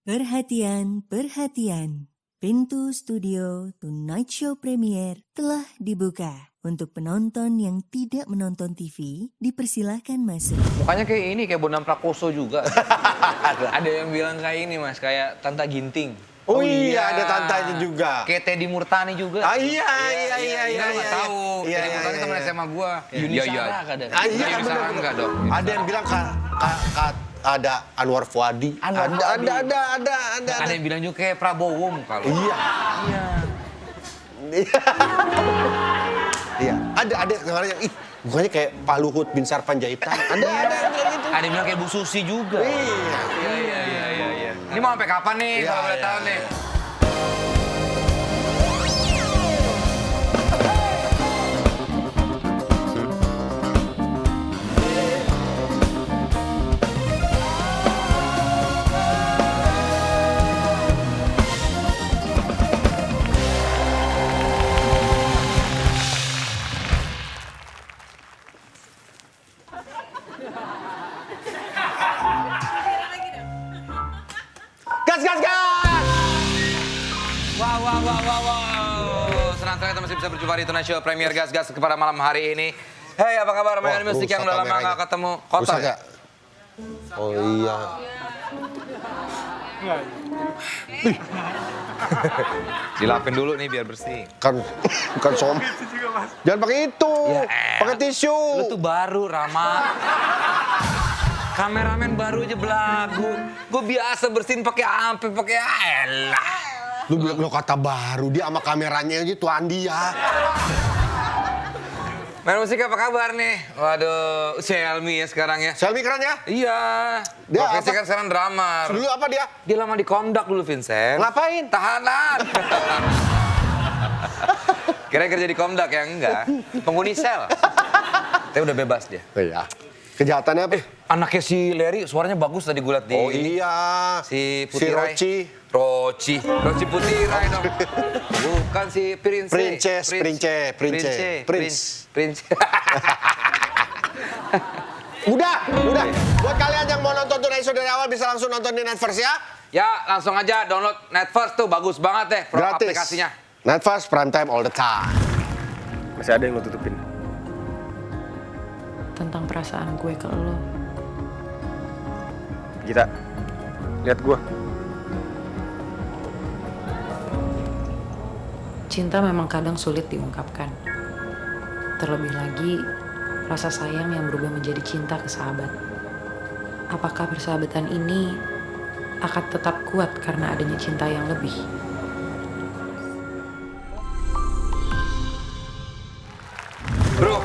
Perhatian, perhatian. Pintu studio Tonight Show Premier telah dibuka. Untuk penonton yang tidak menonton TV, dipersilahkan masuk. Mukanya kayak ini, kayak Bondan Prakoso juga. Ada yang bilang kayak ini mas, kayak Tanta Ginting. Oh iya, ada tantanya juga. Kayak Teddy Murtani juga. Ah iya. Enggak, nggak tahu. Iya, Teddy Murtani teman SMA gua. Yuni Sara kadang. Ah iya, Yuni Sara bener. enggak dong. Ada yang bilang ada Anwar Fuadi. Ada. Ada yang bilang juga kayak Prabowo muka lo. Iya. Iya. Ada kemarin yang bukannya kayak Pak Luhut bin Sarpanjaitan. Ada yang bilang gitu. Ada yang bilang kayak Bu Susi juga. Iya. Ini mau sampai kapan nih Iya, kalau boleh iya, tahu nih? Gas. Wow. Senang sekali kita masih bisa berjumpa di Tonight Show Premier Gas kepada malam hari ini. Hey, apa kabar mainan musik yang udah lama nggak ketemu? Kotor Rusak ya? Oh iya. Dilapin dulu nih biar bersih. Kan bukan som. Jangan pakai itu. Pakai tisu. Lu tuh baru, Rama. Kameramen baru aja belagu. Gue biasa bersihin pakai ampe, pakai elah. Lu bilang lo kata baru, dia sama kameranya aja tuan dia. Main musik apa kabar nih? Waduh, Selmi ya sekarang ya. Selmi keren ya? Iya. Dia Profesi apa? kan sekarang drummer. Dulu apa dia? Dia lama di Komdak dulu, Vincent. Ngapain? Tahanan. Kira kerja di Komdak ya? Enggak. Penghuni sel. Tapi udah bebas dia. Oh iya. Kejahatannya apa? Anaknya si Larry suaranya bagus tadi gue liat di... Oh iya. Si Putirai. Roci. Roci Putirai dong. Bukan si Prince. Prince. Udah. Buat kalian yang mau nonton Tonight Show dari awal bisa langsung nonton di Netverse ya. Ya, langsung aja download Netverse tuh bagus banget deh Gratis. aplikasinya. Netverse prime time all the time. Masih ada yang lo tutupin? Tentang perasaan gue ke lo. Gita, lihat gua. Cinta memang kadang sulit diungkapkan. Terlebih lagi, rasa sayang yang berubah menjadi cinta ke sahabat. Apakah persahabatan ini akan tetap kuat karena adanya cinta yang lebih? Bro,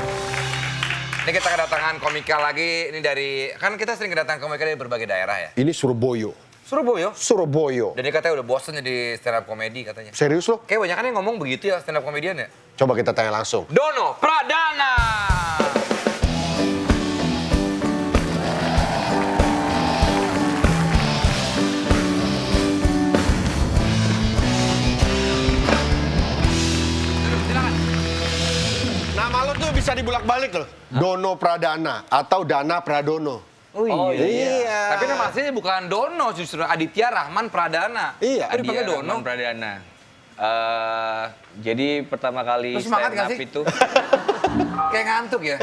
ini kita kedatangan komika lagi. Ini dari, kan kita sering kedatangan komika dari berbagai daerah ya. Ini Surabaya. Surabaya. Dan dia katanya udah bosen jadi stand up komedi katanya. Serius lo? Kayak banyak kan yang ngomong begitu ya stand up komedian ya. Coba kita tanya langsung. Dono Pradana. Silakan. Nama lo tuh bisa dibulak-balik loh. Dono Pradana atau Dana Pradono. Oh iya. Tapi nama aslinya bukan Dono, justru Aditya Rahman Pradana. Iya. Tapi dipanggil Dono. Rahman Pradana. Jadi pertama kali Terus semangat stand nggak up sih? itu Kayak ngantuk ya.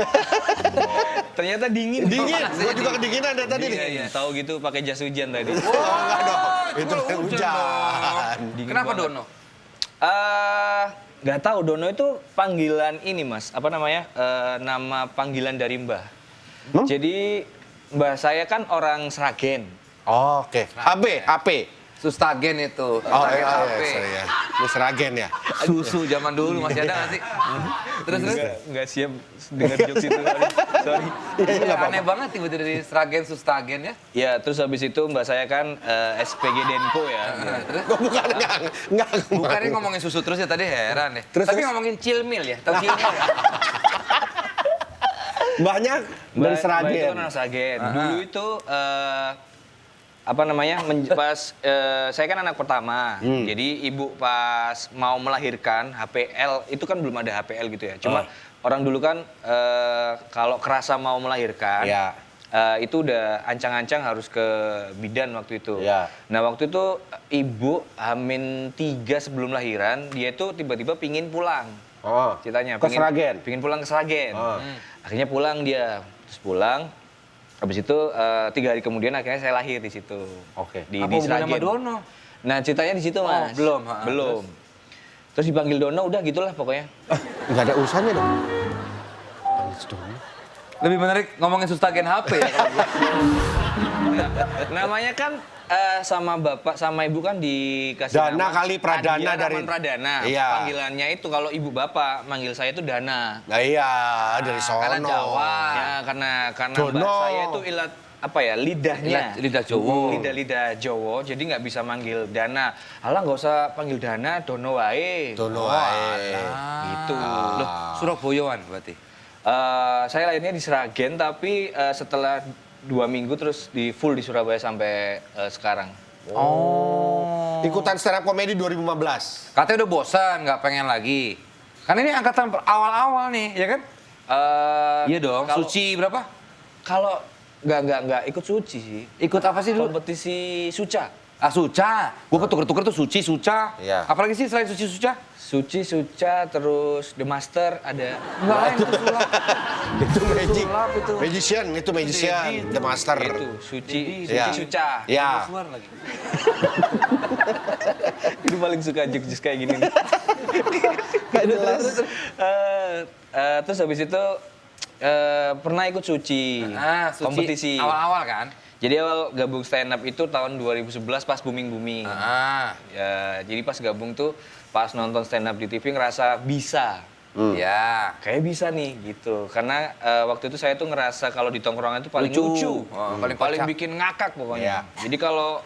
ternyata dingin. Dingin, gua juga kedinginan dari tadi nih. Iya, tahu gitu pakai jas hujan tadi. Oh, enggak dong. Itu kalau kan hujan hujan. Dingin Kenapa banget. Dono? Nggak tahu, Dono itu panggilan ini mas, apa namanya, nama panggilan dari mbah. Jadi mbah saya kan orang Sragen. Oh, oke. HP. Sustagen itu. Oh Sustagen iya, HP. sorry ya. Ini Seragen ya. Susu zaman dulu masih ada nggak sih? Terus? Nggak siap dengar jokes itu. Sorry. Iya, aneh banget tiba-tiba dari Sragen Sustagen ya. Ya, terus habis itu mbak saya kan SPG Denko ya. Terus? Bukan, enggak. Bukannya ngomongin susu terus ya tadi heran deh. Terus, Tapi terus? ngomongin Cilmil ya, tau Cilmil ya? Banyak dari Mbak Seragen. itu kan orang Sragen. Dulu itu apa namanya pas saya kan anak pertama. Jadi ibu pas mau melahirkan HPL itu kan belum ada HPL gitu ya. Cuma orang dulu kan kalau kerasa mau melahirkan Iya. itu udah ancang-ancang harus ke bidan waktu itu. Iya. Nah waktu itu ibu Hamin 3 sebelum lahiran, dia itu tiba-tiba pingin pulang. Oh. Ceritanya. Ke Sragen? Pingin pulang ke Sragen. Oh. Akhirnya pulang dia. Terus pulang. Habis itu 3 hari kemudian akhirnya saya lahir di situ. Oke. Di Apa hubungannya sama Sragen. Dono? Nah ceritanya di situ mas. belum, Belum. Terus dipanggil Dono udah gitulah pokoknya. Nggak ada urusannya dong. Lebih menarik ngomongin sustagen HP ya kalau gue. Namanya kan sama bapak sama ibu kan dikasih Dana nama kali Pradana Adia dari- Rahman Pradana. Iya. Panggilannya itu kalau ibu bapak manggil saya itu Dana. Nah iya, dari sono. karena Jawa. Ya karena Dono. mbak saya itu apa ya lidahnya. Lidah Jawa. Lidah Jawa. Jadi nggak bisa manggil Dana. Alah nggak usah panggil Dana, Dono wae. Dono wae. Gitu. Loh, Surabayaan berarti. Saya lahirnya di Sragen tapi setelah 2 minggu terus di full di Surabaya sampai sekarang. Ikutan stand up comedy 2015. Katanya udah bosan, nggak pengen lagi. Kan ini angkatan awal-awal nih, ya kan? Iya dong. kalau- Suci berapa? Kalau nggak ikut suci sih. Ikut apa sih dulu? Kompetisi Suca. Suca. Gue ketuker-tuker tuh Suci, Suca. Iya. Apalagi sih selain Suci, Suca? Suci, Suca, terus The Master ada. Enggak lain itu sulap. Itu magic. Sulap itu. Magician, itu magician. The Master. Itu Suci, Iya. Suca. Ya. Keluar lagi. Itu paling suka jokes kayak gini nih. Gak jelas. Terus habis itu pernah ikut Suci. Suci. Kompetisi. Awal-awal kan? Jadi awal gabung stand up itu tahun 2011 pas booming-booming. Ya, jadi pas gabung tuh pas nonton stand up di TV ngerasa bisa. Ya. Kayak bisa nih gitu. Karena waktu itu saya tuh ngerasa kalau di tongkrongan itu paling lucu. Paling kocak. bikin ngakak pokoknya. Iya. Jadi kalau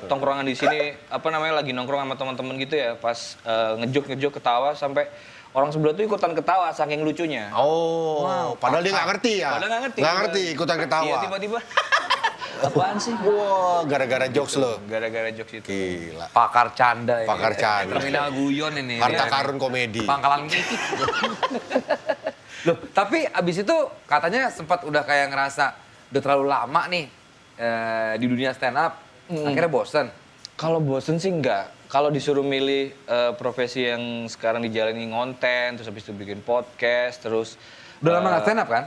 tongkrongan di sini apa namanya lagi nongkrong sama teman-teman gitu ya, pas ngejok ketawa sampai orang sebelah tuh ikutan ketawa saking lucunya. Oh, padahal dia nggak ngerti ya? Padahal nggak ngerti. Nggak ngerti, ikutan ketawa. Iya, tiba-tiba. Apaan sih? Wah, gara-gara jokes lo. Gara-gara jokes itu. Gila. Pakar canda ya. Pakar canda. Terminal guyon ini. Harta Ya. karun komedi. Pangkalan titik. Loh, tapi abis itu katanya sempat udah kayak ngerasa udah terlalu lama nih di dunia stand up. Akhirnya bosen. Kalau bosen sih enggak. Kalau disuruh milih profesi yang sekarang dijalani ngonten, terus habis itu bikin podcast, terus Udah lama nggak stand up kan?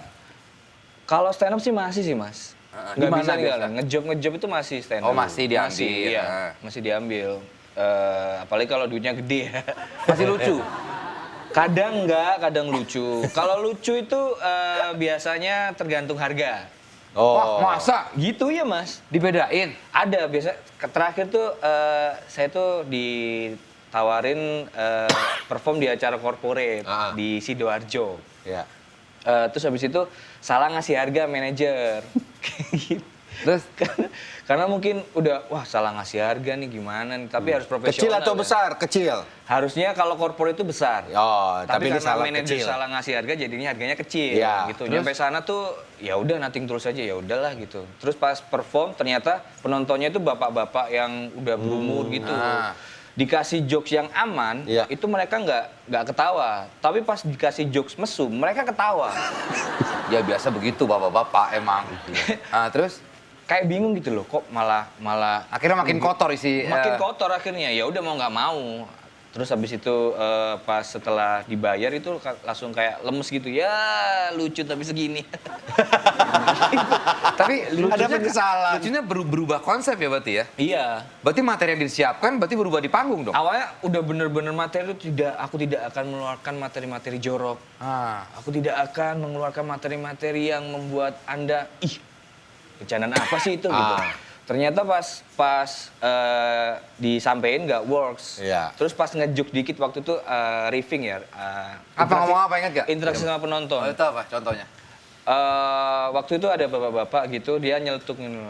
kalau stand up sih masih sih mas. Nggak Gimana bisa biasa? ninggalin. Ngejob itu masih stand up. Oh, masih diambil. Masih, iya, masih diambil. Apalagi kalau duitnya gede ya. Masih lucu. Kadang enggak, kadang lucu. Kalau lucu itu biasanya tergantung harga. Wah, masa? Gitu ya mas. Dibedain? Ada biasa terakhir tuh saya tuh ditawarin perform di acara corporate di Sidoarjo. Ya. Terus habis itu salah ngasih harga manajer. Terus? Karena mungkin udah wah salah ngasih harga nih gimana nih, tapi harus profesional. Kecil atau kan. besar? Kecil. Harusnya kalau corporate itu besar. Oh, tapi ini karena salah manajer kecil. salah ngasih harga jadinya harganya kecil Iya. gitu. Nyampe sana tuh ya udah nothing tulus aja ya udahlah gitu. Terus pas perform ternyata penontonnya itu bapak-bapak yang udah berumur gitu. Dikasih jokes yang aman, Iya. itu mereka nggak ketawa. Tapi pas dikasih jokes mesum, mereka ketawa. Ya biasa begitu bapak-bapak emang. Terus? Kayak bingung gitu loh, kok malah Akhirnya makin kotor isi. makin kotor akhirnya. Ya udah mau nggak mau. Terus habis itu pas setelah dibayar itu langsung kayak lemes gitu. Ya lucu tapi segini. Tapi Ada penyesalan. lucunya berubah konsep ya berarti ya? Iya. Berarti materi yang disiapkan berarti berubah di panggung dong? Awalnya udah bener-bener materi itu aku tidak akan mengeluarkan materi-materi jorok. Aku tidak akan mengeluarkan materi-materi yang membuat Anda bercandaan apa sih itu gitu. Ternyata pas disampein nggak works. Iya. Terus pas ngejuk dikit waktu itu riffing ya. Ngomong apa ingat gak? Interaksi sama penonton. Itu apa contohnya? Waktu itu ada bapak-bapak gitu, dia nyeletuk gitu.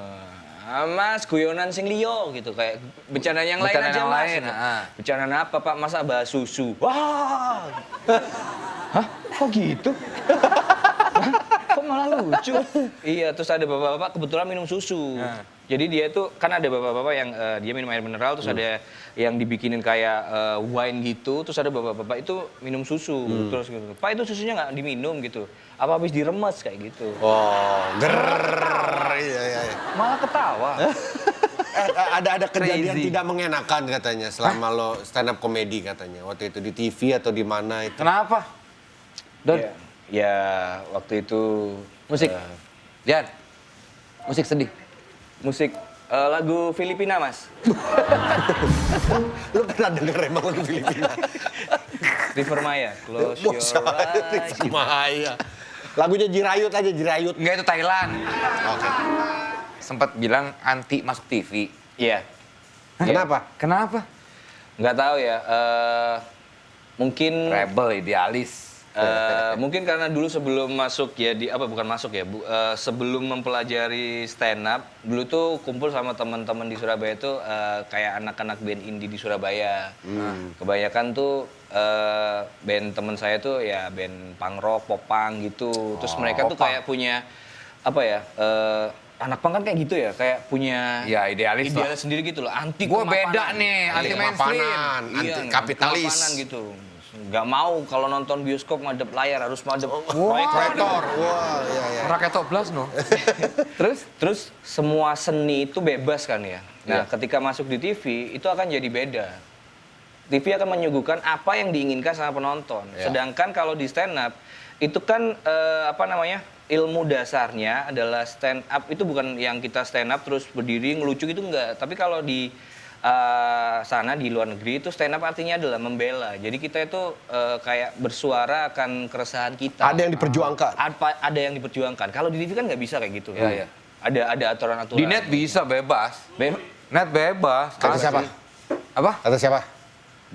Mas, guyonan sing liyo gitu, kayak bercanda yang lain Bercanda aja yang mas. lain, Gitu. Bercanda apa pak? Masa bahas susu? Wah, hah? Kok gitu? Hah? Kok malah lucu? Iya, terus ada bapak-bapak kebetulan minum susu. Jadi dia tuh kan ada bapak-bapak yang dia minum air mineral, terus ada yang dibikinin kayak wine gitu, terus ada bapak-bapak itu minum susu, terus gitu. Pak itu susunya nggak diminum gitu, apa habis diremes kayak gitu. Oh, iya. Malah ketawa. Ada kejadian Crazy. tidak mengenakan katanya selama lo stand up comedy katanya. Waktu itu di TV atau di mana itu. Kenapa? Don, Ya waktu itu musik. Jan, musik sedih. musik lagu Filipina mas. Lo pernah denger emang lagu Filipina? River Maya, Close Your Eyes. Maya. Lagunya Jirayut aja, Jirayut. Enggak, itu Thailand. Oke. Sempat bilang anti masuk TV. Iya. Kenapa? Kenapa? Nggak tahu ya. Mungkin Rebel, idealis. mungkin karena dulu sebelum masuk ya bukan masuk ya sebelum mempelajari stand up dulu tuh kumpul sama teman-teman di Surabaya tuh kayak anak-anak band indie di Surabaya. Kebanyakan tuh band teman saya tuh ya band punk rock, pop punk gitu. Terus mereka tuh kayak punya apa ya anak punk kan kayak gitu ya, kayak punya Ya, idealis lah. sendiri gitu loh, anti Gua kemapanan. beda nih, anti mainstream. kemapanan, anti Iya, kapitalis. kemapanan gitu. Nggak mau kalau nonton bioskop madep layar, harus madep Proyektor. Wah, iya. Rakyat top belas no. Terus semua seni itu bebas kan ya. Nah, Iya. ketika masuk di TV itu akan jadi beda. TV akan menyuguhkan apa yang diinginkan sama penonton. Iya. Sedangkan kalau di stand up itu kan ilmu dasarnya adalah stand up itu bukan yang kita stand up terus berdiri ngelucu itu enggak. Tapi kalau di sana di luar negeri itu stand up artinya adalah membela. Jadi kita itu kayak bersuara akan keresahan kita. Ada yang diperjuangkan. Ada yang diperjuangkan. Kalau di TV kan nggak bisa kayak gitu. Iya, iya. Ada aturan-aturan. Di net bisa bebas. Net bebas. Kata Asli. siapa? Apa? Kata siapa?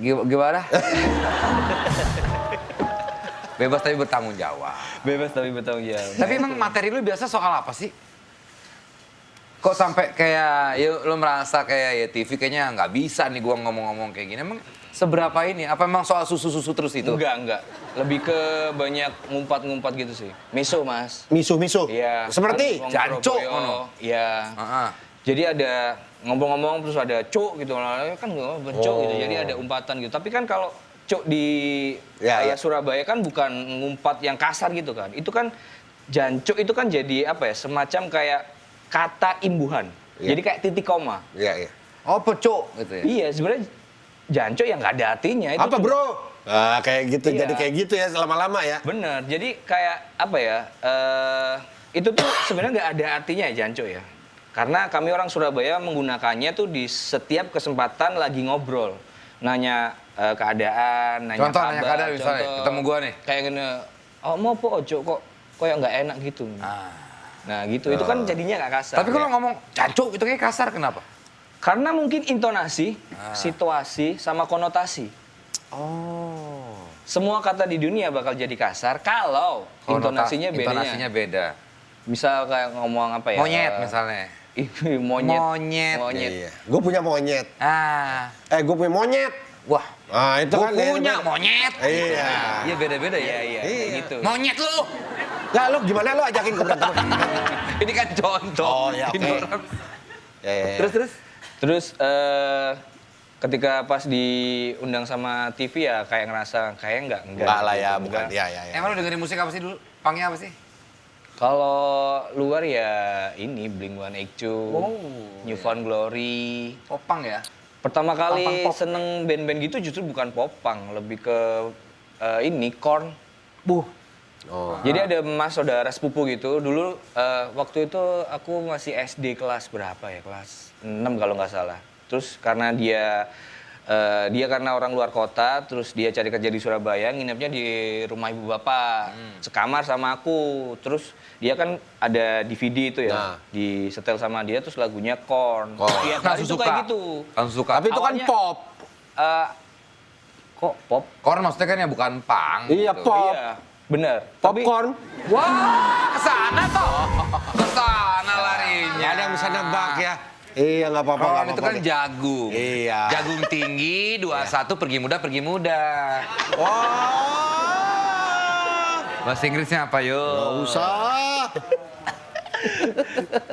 Gimana? Bebas tapi bertanggung jawab. Bebas tapi bertanggung jawab. Tapi emang materi lu biasa soal apa sih? Kok sampai kayak lu merasa kayak ya TV kayaknya nggak bisa nih gua ngomong-ngomong kayak gini. Emang seberapa ini? Apa emang soal susu-susu terus itu? Enggak. Lebih ke banyak ngumpat-ngumpat gitu sih. Miso, Mas. Misu. Iya. Seperti Kan, jancuk, Surabaya. ngono. Iya. Heeh. Jadi ada ngomong-ngomong terus ada cuk gitu. Kan nggak bencuk gitu. Jadi ada umpatan gitu. Tapi kan kalau cuk di Ya, ya. Surabaya kan bukan ngumpat yang kasar gitu kan. Itu kan jancuk itu kan jadi apa ya? Semacam kayak kata imbuhan. Ya. Jadi kayak titik koma. Iya. Oh, pecuk gitu ya. Iya, sebenarnya jancuk yang nggak ada artinya. Itu Apa, cuma- Bro? Ah, kayak gitu. Iya. Jadi kayak gitu ya lama-lama ya. Bener, jadi kayak apa ya, itu tuh sebenarnya nggak ada artinya ya Janco ya. Karena kami orang Surabaya menggunakannya tuh di setiap kesempatan lagi ngobrol. Nanya keadaan, nanya Contoh, kabar. nanya keadaan misalnya, ketemu gua nih. Kayak gini, oh mau po ojo kok kayak nggak enak gitu. Nah gitu, itu kan jadinya nggak kasar. Tapi kalau ya. ngomong cancuk itu kayak kasar, kenapa? Karena mungkin intonasi, situasi, sama konotasi. Oh. Semua kata di dunia bakal jadi kasar kalau intonasinya bedanya. Intonasinya beda. Misal kayak ngomong apa ya? Monyet misalnya. Monyet. Monyet. Monyet. Iya. Gue punya monyet. Gue punya monyet. Wah. Ah, itu Gua kan punya monyet. Iya. Iya beda-beda ya. Iya, kayak gitu. Monyet lu. Lah lu gimana lu ajakin ke berantem? Ini kan contoh. Oh, ya, oke. Ini orang. Ya. Terus ketika pas diundang sama TV ya kayak ngerasa kayak enggak Enggak lah ya, gitu. bukan. Enggak. Ya. Emang lu dengerin musik apa sih dulu? Pangnya apa sih? Kalau luar ya ini Blink-182, New Found Glory. Popang ya? Pertama kali Punk pop. seneng band-band gitu justru bukan popang, lebih ke ini Korn. Oh. Jadi ada mas saudara sepupu gitu. Dulu waktu itu aku masih SD kelas berapa ya? Kelas 6 kalau nggak salah. Terus karena dia karena orang luar kota, terus dia cari kerja di Surabaya, nginepnya di rumah ibu bapak, sekamar sama aku. Terus dia kan ada DVD itu ya, Nah. disetel sama dia, terus lagunya Korn. Korn. Tiap hari Langsung tuh suka. kayak gitu. Langsung suka. Tapi itu kan Awalnya- pop. Eh, kok pop? Korn maksudnya kan ya bukan pang. Iya, gitu. pop. Iya, bener. Tapi Popcorn. Wah, kesana toh. Kesana larinya. Nggak ada yang bisa nebak ya. Iya, nggak apa-apa. Korn nggak itu apa-apa kan deh. jagung. Iya. Jagung tinggi, 21 pergi muda. Wah. Bahasa Inggrisnya apa yo? Nggak usah.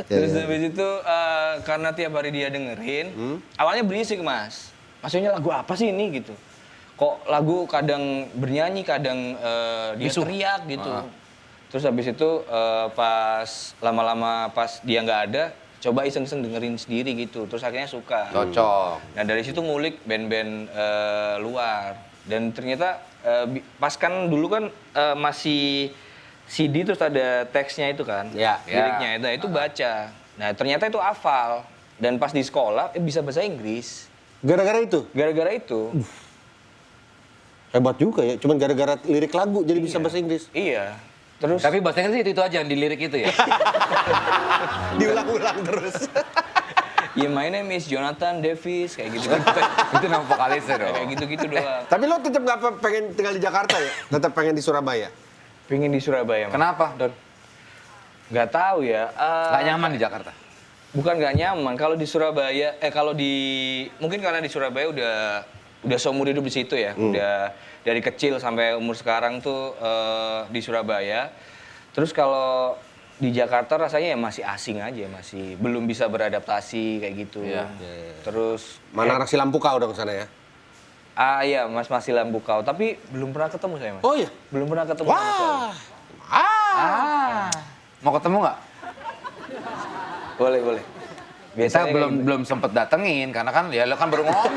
Terus habis itu karena tiap hari dia dengerin, awalnya berisik Mas. Maksudnya lagu apa sih ini gitu? Kok lagu kadang bernyanyi, kadang dia teriak gitu. Terus habis itu pas lama-lama pas dia nggak ada, coba iseng-iseng dengerin sendiri gitu. Terus akhirnya suka. Cocok. Nah dari situ ngulik band-band luar. Dan ternyata pas kan dulu kan masih CD terus ada teksnya itu kan. Ya. Liriknya itu baca. Nah ternyata itu hafal. Dan pas di sekolah bisa bahasa Inggris. Gara-gara itu? Gara-gara itu. Hebat juga ya, cuman gara-gara lirik lagu jadi bisa bahasa Inggris. Iya. Terus Tapi bahasa Inggris itu aja yang di lirik itu ya. Diulang-ulang terus. ya my name is Jonathan Davis kayak gitu. Itu nama vokalisnya dong. Kayak gitu-gitu doang. Tapi lo tetap nggak pengen tinggal di Jakarta ya? Tetap pengen di Surabaya? Pengen di Surabaya, Mas. Kenapa, Don? Nggak tahu ya. Nggak nyaman di Jakarta? Bukan nggak nyaman. Kalau di Surabaya, mungkin karena di Surabaya udah seumur hidup di situ ya. Udah dari kecil sampai umur sekarang tuh di Surabaya. Terus kalau di Jakarta rasanya ya masih asing aja, masih belum bisa beradaptasi kayak gitu. Iya. Terus Mana anak si lampu kau dong sana ya? iya, Mas masih lampu kau, tapi belum pernah ketemu saya, Mas. Oh iya? Belum pernah ketemu. sama sekali. Mau ketemu nggak? Boleh. Kita Biasanya belum sempet datengin karena kan ya lo kan baru ngomong.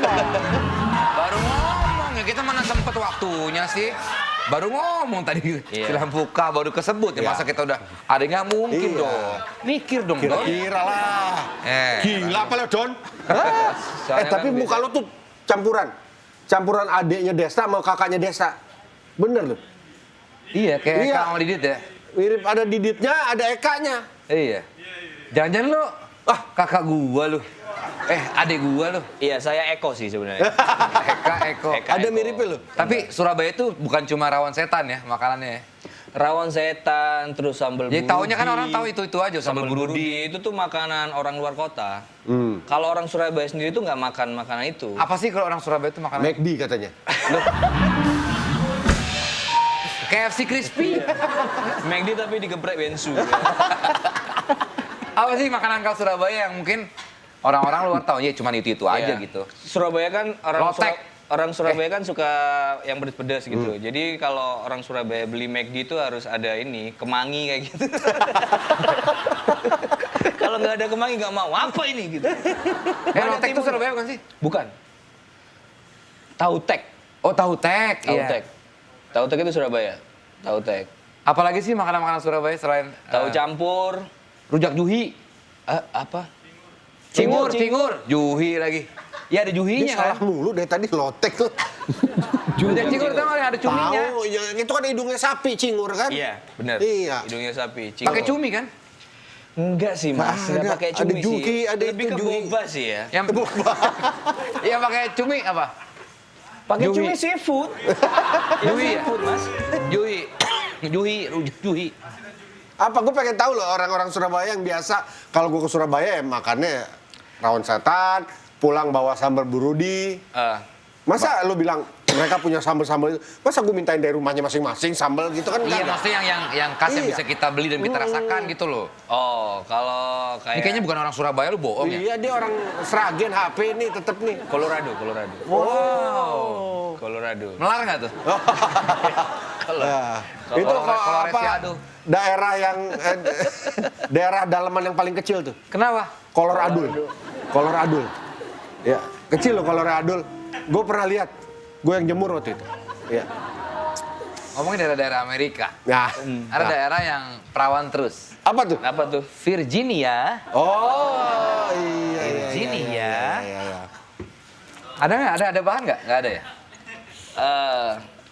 Baru ngomong ya, kita mana sempet waktunya sih. Baru ngomong tadi silang buka baru kesebut ya. Masa kita udah ada nggak mungkin Iya. dong. Mikir dong, Don. Kira lah. Gila apa lo, Don? Soalnya Tapi kan muka lo tuh campuran adiknya Desta sama kakaknya Desta. Bener lo? Iya, kayak Iya. Eka sama Didit ya. Mirip ada Diditnya, ada Ekanya. Iya. Jangan-jangan lo, kakak gua lu. Adik gua lu. Iya, saya Eko sih sebenarnya. Eko. Ada miripnya lo. Tapi Surabaya itu bukan cuma rawon setan ya makanannya ya. Rawon setan, terus sambal Jadi burudi. taunya kan orang tahu itu aja sambal Sambal burudi. burudi itu tuh makanan orang luar kota. Kalau orang Surabaya sendiri tuh nggak makan makanan itu. Apa sih kalau orang Surabaya itu makanan? McD katanya. KFC crispy. McD tapi digeprek bensu. Apa sih makanan khas Surabaya yang mungkin orang-orang luar tahu ya cuma itu aja Iya. gitu. Surabaya kan Lotek. orang Surabaya kan suka yang pedas-pedas gitu. Jadi kalau orang Surabaya beli McD itu harus ada ini, kemangi kayak gitu. Kalau nggak ada kemangi nggak mau. Apa ini gitu? Lotek itu Surabaya bukan sih? Bukan. Tautek. Oh, tahu tek. Tautek. Tautek itu Surabaya. Tautek. Apalagi sih makanan-makanan Surabaya selain Tahu campur. rujak juhi, Apa? cingur, juhi lagi. Ya ada Dia juhinya salah kan. mulu dari tadi lotek tuh. Rujak cingur tau nggak ada cuminya. Tahu, ya, itu kan hidungnya sapi cingur kan? Iya, benar. Iya. Hidungnya sapi. Pakai cumi kan? Enggak sih, Mas. Nggak Enggak ada. pakai Ada cumi juhi, sih. ada Lebih itu ke juhi. boba sih ya. Yang Yang pakai cumi apa? Pakai Juhi. cumi seafood. Juhi ya? Seafood, Mas. Juhi, rujak juhi. Apa gue pengen tahu loh orang-orang Surabaya yang biasa kalau gue ke Surabaya ya makannya rawon setan, pulang bawa sambal burudi. Masa lu bilang mereka punya sambal-sambal itu? Masa gue mintain dari rumahnya masing-masing sambal gitu kan? Iya, enggak ada. maksudnya yang khas yang Iya. bisa kita beli dan kita rasakan gitu loh. Oh, kalau Ini kayak kayaknya bukan orang Surabaya, lu bohong ya? Iya, dia orang Sragen HP nih tetep nih. Colorado. Wow. Colorado. Melar nggak tuh? Nah, itu Kolores- kalau apa Koloresiado. daerah yang daerah dalaman yang paling kecil tuh? Kenapa? Colorado. Ya, kecil loh Colorado. Gue pernah lihat. Gue yang jemur waktu itu. Ya. Ngomongin daerah-daerah Amerika. Nah, Ada daerah yang perawan terus. apa tuh? Apa tuh? Virginia. Oh, iya. Virginia. Iya. Ada nggak? Ada bahan nggak? Nggak ada ya?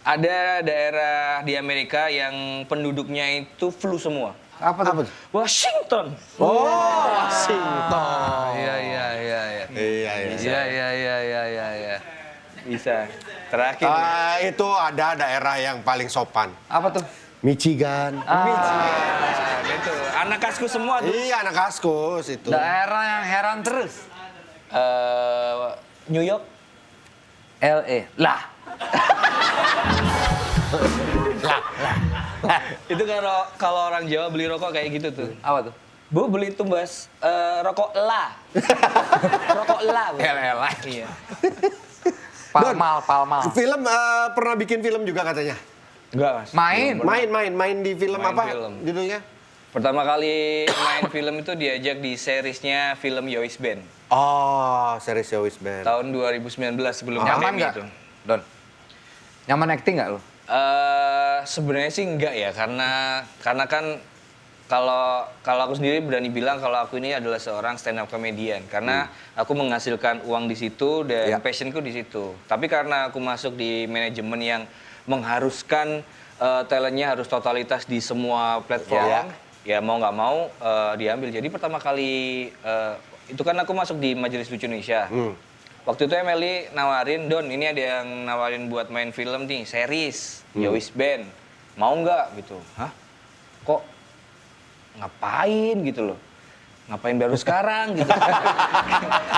Ada daerah di Amerika yang penduduknya itu flu semua. Apa tuh? Washington. Oh, Washington. Iya. Iya. Bisa. Terakhir. Itu ada daerah yang paling sopan. Apa tuh? Michigan. Gitu. Anak kasku semua tuh. Iya, anak Kaskus itu. Daerah yang heran terus. New York. LA. Lah. Itu kalau orang Jawa beli rokok kayak gitu tuh. Apa tuh? Bu beli tumbas rokok la. Rokok la. Bu. Elah. Iya. Palmal. Film pernah bikin film juga katanya. Enggak, Mas. Main di film Main apa film. judulnya? Pertama kali main film itu diajak di seriesnya film Yois Band. Oh, series Yois Band. Tahun 2019 sebelum Nyaman pandemi nggak, itu. Don? Nyaman acting nggak lo? Sebenarnya sih enggak ya, karena kan kalau aku sendiri berani bilang kalau aku ini adalah seorang stand up comedian karena aku menghasilkan uang di situ dan passionku di situ. Tapi karena aku masuk di manajemen yang mengharuskan talentnya harus totalitas di semua platform, ya mau nggak mau diambil. Jadi pertama kali itu kan aku masuk di Majelis Lucu Indonesia. Waktu itu Emily nawarin, Don ini ada yang nawarin buat main film nih, series, Yois Band. Mau nggak gitu? Hah? Kok ngapain gitu loh? Ngapain baru sekarang gitu?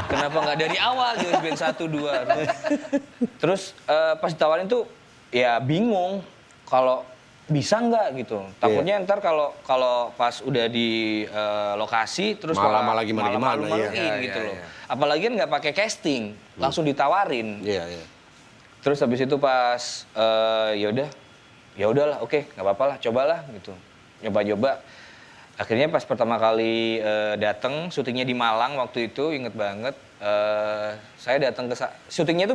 Kenapa nggak dari awal Yois Band 1, 2? Terus pas ditawarin tuh ya bingung kalau bisa nggak gitu. Takutnya ntar kalau pas udah di lokasi terus Malah gimana-gimana, malu-maluin gitu loh. Apalagi kan nggak pakai casting, langsung ditawarin. Iya. Terus habis itu pas ya udahlah, oke, nggak apa-apa lah, cobalah gitu. Nyoba-nyoba. Akhirnya pas pertama kali datang, syutingnya di Malang waktu itu, inget banget. Saya datang ke syutingnya itu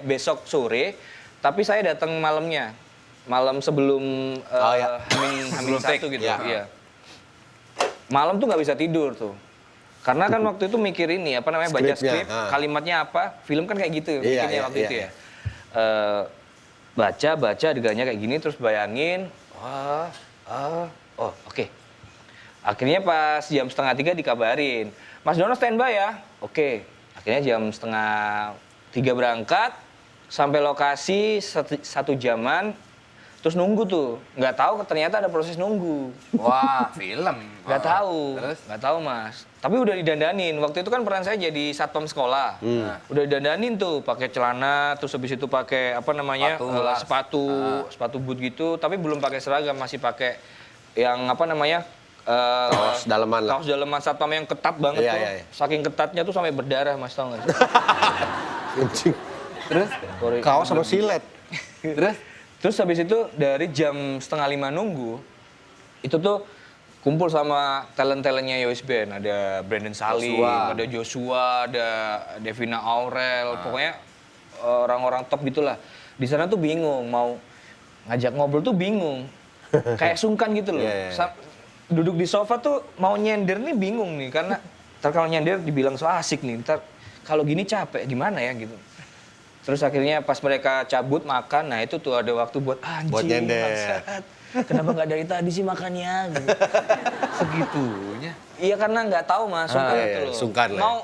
besok sore, tapi saya datang malamnya. Malam sebelum Hamin 1 gitu. Iya. Malam tuh nggak bisa tidur tuh. Karena kan waktu itu mikir ini, baca skrip, kalimatnya apa, film kan kayak gitu bikinnya waktu itu ya. Baca adegannya kayak gini, terus bayangin, oke. Akhirnya pas jam 2:30 dikabarin, Mas Dono standby ya. Oke. Akhirnya jam 2:30 berangkat, sampai lokasi 1 jaman, terus nunggu tuh. Nggak tahu ternyata ada proses nunggu. Wah, film. Nggak tahu. Terus? Nggak tahu, Mas. Tapi udah didandanin. Waktu itu kan peran saya jadi satpam sekolah. Nah, udah didandanin tuh, pakai celana, terus habis itu pakai sepatu boot gitu, tapi belum pakai seragam, masih pakai yang Kaos daleman lah. Kaos daleman satpam yang ketat banget tuh. Iya. Saking ketatnya tuh sampai berdarah, Mas, tau nggak? Terus? Kaos sama silet. Terus habis itu dari jam 4:30 nunggu, itu tuh kumpul sama talent-talentnya Yois Band. Ada Brandon Salim, ada Joshua, ada Devina Aurel, pokoknya orang-orang top gitulah. Di sana tuh bingung, mau ngajak ngobrol tuh bingung. Kayak sungkan gitu loh. Duduk di sofa tuh mau nyender nih bingung nih, karena ntar kalau nyender dibilang so asik nih, ntar kalau gini capek gimana ya gitu. Terus akhirnya pas mereka cabut makan, nah itu tuh ada waktu buat Buat nyender. bangsat. Kenapa nggak dari tadi sih makannya? Gitu. Segitunya. Iya karena nggak tahu Mas, sungkan itu loh. Sungkan lah. Mau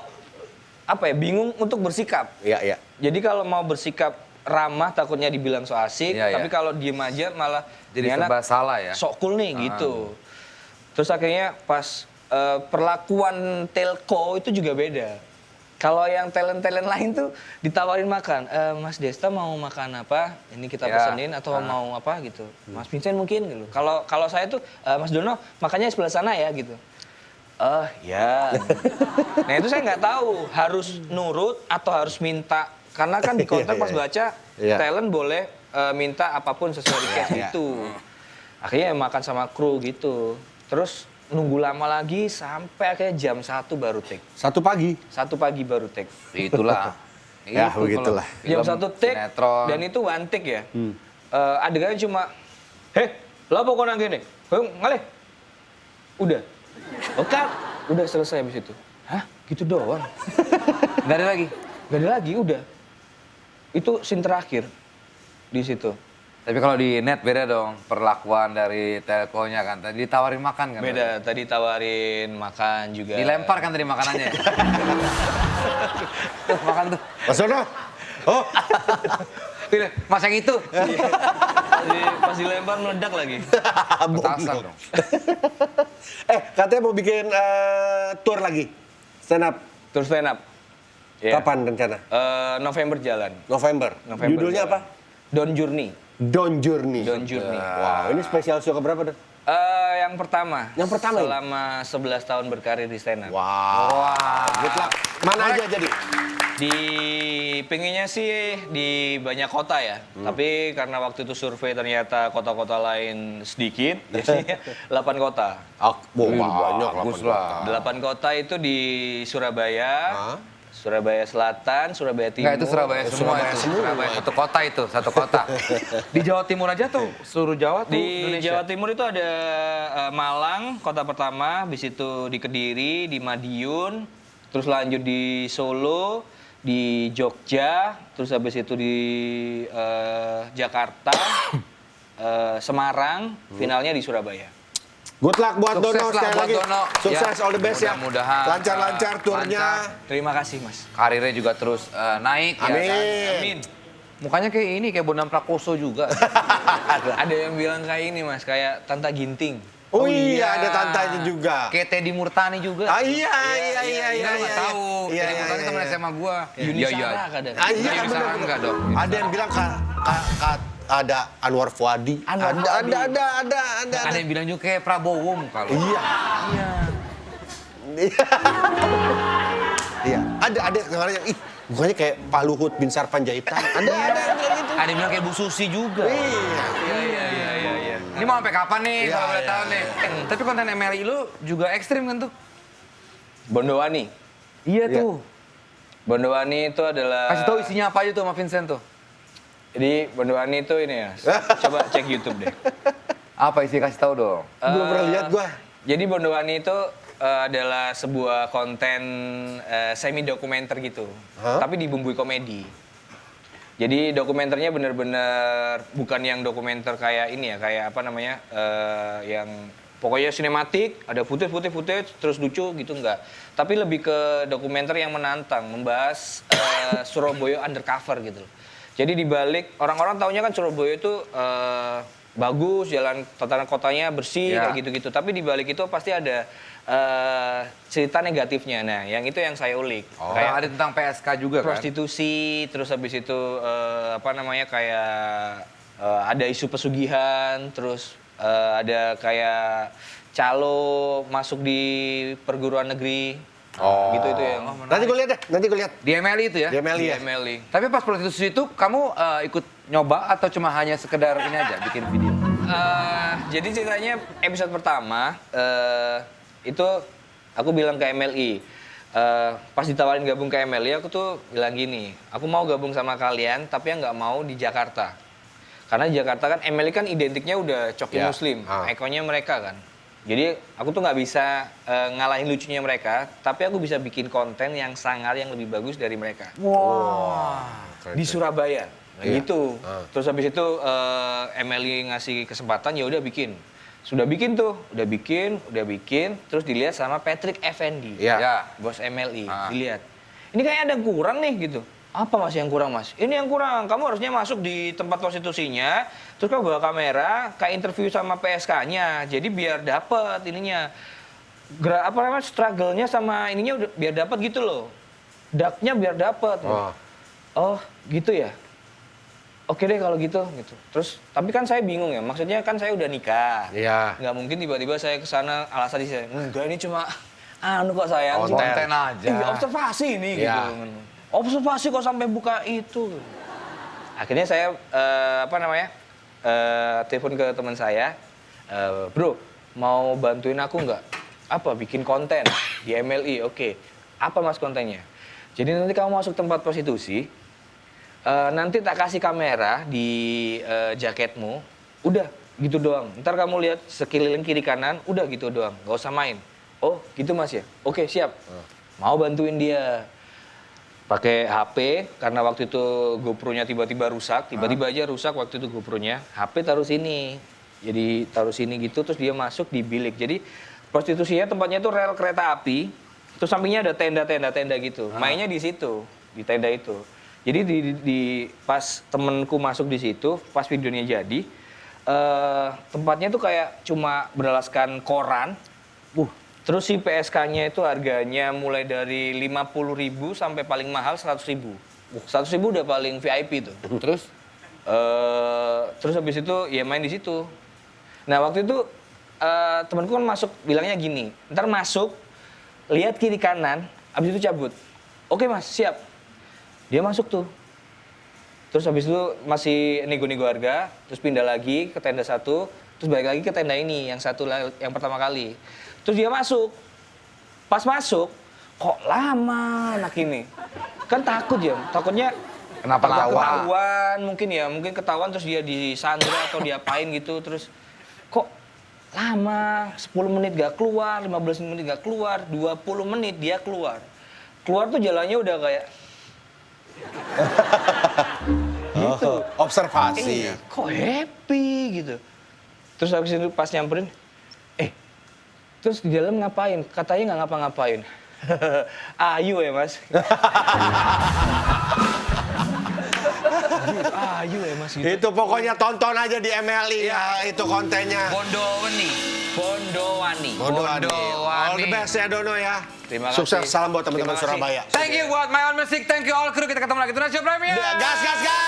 bingung untuk bersikap. Iya. Jadi kalau mau bersikap ramah takutnya dibilang so asik, Iya. tapi kalau diem aja malah Jadi ini anak serba salah ya. sok cool nih gitu. Terus akhirnya pas perlakuan telco itu juga beda. Kalau yang talent-talent lain tuh ditawarin makan, Mas Desta mau makan apa? Ini kita pesenin atau mau apa gitu. Mas Vincent mungkin gitu. Kalau saya tuh Mas Dono makannya sebelah sana ya gitu. Ya. Nah itu saya nggak tahu harus nurut atau harus minta. Karena kan di kontrak pas baca talent boleh minta apapun sesuai request itu. Akhirnya makan sama kru gitu. Terus nunggu lama lagi sampai akhirnya jam 1 baru take. 1 pagi. 1 pagi baru take. Itulah. Ya, Itu begitulah. kalau Jam film, 1 take sinetron. dan itu one take ya. Adegannya cuma, lo apa kau nang gini? Ngalih. Udah. Oke, udah selesai habis itu. Hah? Gitu doang. Nggak ada lagi. Gak ada lagi, udah. Itu scene terakhir di situ. Tapi kalau di net beda dong perlakuan dari telkonya kan. Tadi ditawarin makan kan? Beda, tadi tawarin makan juga. Dilempar kan tadi makanannya. Tuh, makan tuh. Mas Dono. Oh, Ini, Mas yang itu. Pas dilempar meledak lagi. Petasan dong. katanya mau bikin tour lagi. Stand up. Terus stand up. Ya. Kapan rencana? November jalan. November. Judulnya jalan. apa? Don Journey. Don Journey. Don Journey. Wow, ini spesial show keberapa, Don? yang pertama. Yang pertama ini? Selama 11 tahun berkarir di stand up. Wah. Good luck. Mana aja jadi? Pengennya sih di banyak kota ya. Tapi karena waktu itu survei ternyata kota-kota lain sedikit, jadi 8 kota. Banyak bagus 8 lah. kota. 8 kota itu di Surabaya, Hah? Surabaya Selatan, Surabaya Timur. Enggak, itu Surabaya semua Surabaya itu. semua. Surabaya satu kota itu, satu kota. Di Jawa Timur aja tuh, seluruh Jawa tuh Di Indonesia. Jawa Timur itu ada Malang, kota pertama, habis itu di Kediri, di Madiun, terus lanjut di Solo, di Jogja, terus habis itu di Jakarta, Semarang, finalnya di Surabaya. Good luck buat Sukses Dono lah sekali buat lagi. Dono. Sukses, Ya, all the best ya. mudah-mudahan, Lancar-lancar turnya. lancar. Terima kasih, Mas. Karirnya juga terus naik Amin. ya kan. Amin. Mukanya kayak ini, kayak Bondan Prakoso juga. Ada yang bilang kayak ini, Mas, kayak Tanta Ginting. Oh iya, ada tantanya juga. Kayak Teddy Murtani juga. Ah iya. Enggak, nggak tahu. Iya, Teddy Murtani teman SMA gua. Yuni Sarah kadang. Ah, iya, Yuni Sarah bener-bener. enggak dong. Ada yang bilang ada Anwar Fuadi. Anwar Fuadi. Ada. Ada yang bilang juga kayak Prabowo muka lo. Iya. Iya. Ada kemarin yang bukannya kayak Pak Luhut bin Sarpanjaitan. Ada yang bilang gitu. Ada yang bilang kayak Bu Susi juga. Iya. Ini mau sampai kapan nih Iya, kalau boleh iya, tahu nih? Tapi konten MLI lu juga ekstrim kan tuh? Bondowani. Iya tuh. Bondowani itu adalah... Kasih tahu isinya apa aja tuh sama Vincent tuh? Jadi Bondowani itu ini ya, coba cek YouTube deh. Apa isi kasih tahu dong? Belum pernah lihat gua. Jadi Bondowani itu adalah sebuah konten semi dokumenter gitu, tapi dibumbui komedi. Jadi dokumenternya bener-bener bukan yang dokumenter kayak ini ya, kayak apa namanya, yang pokoknya sinematik, ada footage terus lucu gitu enggak. Tapi lebih ke dokumenter yang menantang, membahas Surabaya undercover gitu loh. Jadi dibalik orang-orang taunya kan Surabaya itu bagus, jalan tatanan kotanya bersih kayak gitu-gitu. Tapi dibalik itu pasti ada cerita negatifnya. Nah, yang itu yang saya ulik. Kayak ada tentang PSK juga kan? Prostitusi, terus habis itu apa namanya kayak ada isu pesugihan, terus ada kayak calo masuk di perguruan negeri. Gitu itu yang Nanti gue lihat deh, Di MLI itu ya? Di MLI ya. MLI. Tapi pas prostitusi itu kamu ikut nyoba atau cuma hanya sekedar ini aja bikin video? Jadi ceritanya episode pertama itu aku bilang ke MLI. Pas ditawarin gabung ke MLI, aku tuh bilang gini, aku mau gabung sama kalian tapi yang nggak mau di Jakarta. Karena di Jakarta kan MLI kan identiknya udah coki muslim, ikonnya mereka kan. Jadi aku tuh nggak bisa ngalahin lucunya mereka, tapi aku bisa bikin konten yang sangar yang lebih bagus dari mereka. Di Surabaya, gitu. Terus habis itu MLI ngasih kesempatan, ya udah bikin. Sudah bikin tuh, udah bikin, terus dilihat sama Patrick Effendi, Ya. bos MLI, dilihat. Ini kayaknya ada yang kurang nih gitu. Apa mas yang kurang mas? Ini yang kurang, kamu harusnya masuk di tempat prostitusinya, terus kamu bawa kamera, kayak interview sama PSK-nya, jadi biar dapet ininya. Apa namanya, struggle-nya sama ininya udah biar dapet gitu loh. Dark-nya biar dapet. Oh gitu ya? Oke deh kalau gitu. Terus, tapi kan saya bingung ya, maksudnya kan saya udah nikah. Iya. Nggak mungkin tiba-tiba saya kesana alasan saya, enggak ini cuma kok sayang. Konten aja. Iya, observasi ini gitu. Observasi kok sampai buka itu. Akhirnya saya telepon ke teman saya, bro mau bantuin aku nggak? Apa bikin konten di MLI? Oke. Apa mas kontennya? Jadi nanti kamu masuk tempat prostitusi, nanti tak kasih kamera di jaketmu, udah gitu doang. Ntar kamu lihat sekeliling kiri kanan, udah gitu doang, nggak usah main. Oh gitu mas ya? Oke siap. Mau bantuin dia. Pakai HP, karena waktu itu GoPro-nya tiba-tiba rusak, tiba-tiba aja rusak waktu itu GoPro-nya. HP taruh sini, jadi taruh sini gitu, terus dia masuk di bilik. Jadi prostitusinya tempatnya itu rel kereta api, terus sampingnya ada tenda gitu. Mainnya di situ, di tenda itu. Jadi pas temenku masuk di situ, pas videonya jadi, tempatnya tuh kayak cuma beralaskan koran. Terus si PSK-nya itu harganya mulai dari 50.000 sampai paling mahal 100.000. 100.000 udah paling VIP tuh. Terus? Terus habis itu ya main di situ. Nah waktu itu temanku kan masuk bilangnya gini, ntar masuk, lihat kiri kanan, abis itu cabut. Oke mas, siap. Dia masuk tuh. Terus habis itu masih nego-nego harga, terus pindah lagi ke tenda satu, terus balik lagi ke tenda ini, yang yang pertama kali. Terus dia masuk. Pas masuk, kok lama anak ini? Kan takut ya, takutnya Kenapa ketahuan mungkin ketahuan terus dia disandra atau diapain gitu, terus kok lama, 10 menit gak keluar, 15 menit gak keluar, 20 menit dia keluar. Keluar tuh jalannya udah kayak gitu. Observasi. Kok happy gitu. Terus habis itu pas nyamperin, terus di dalam ngapain? Katanya nggak ngapa-ngapain. Ayu ya mas. Ayu ya mas gitu. Itu pokoknya tonton aja di MLI ya, itu kontennya. Bondowani. All the best ya Dono ya. Terima kasih. Sukses, salam buat teman-teman Terima kasih. Surabaya. Thank you buat My Own Music, thank you all crew. Kita ketemu lagi di Tonight Show Premier. Gas, gas, gas.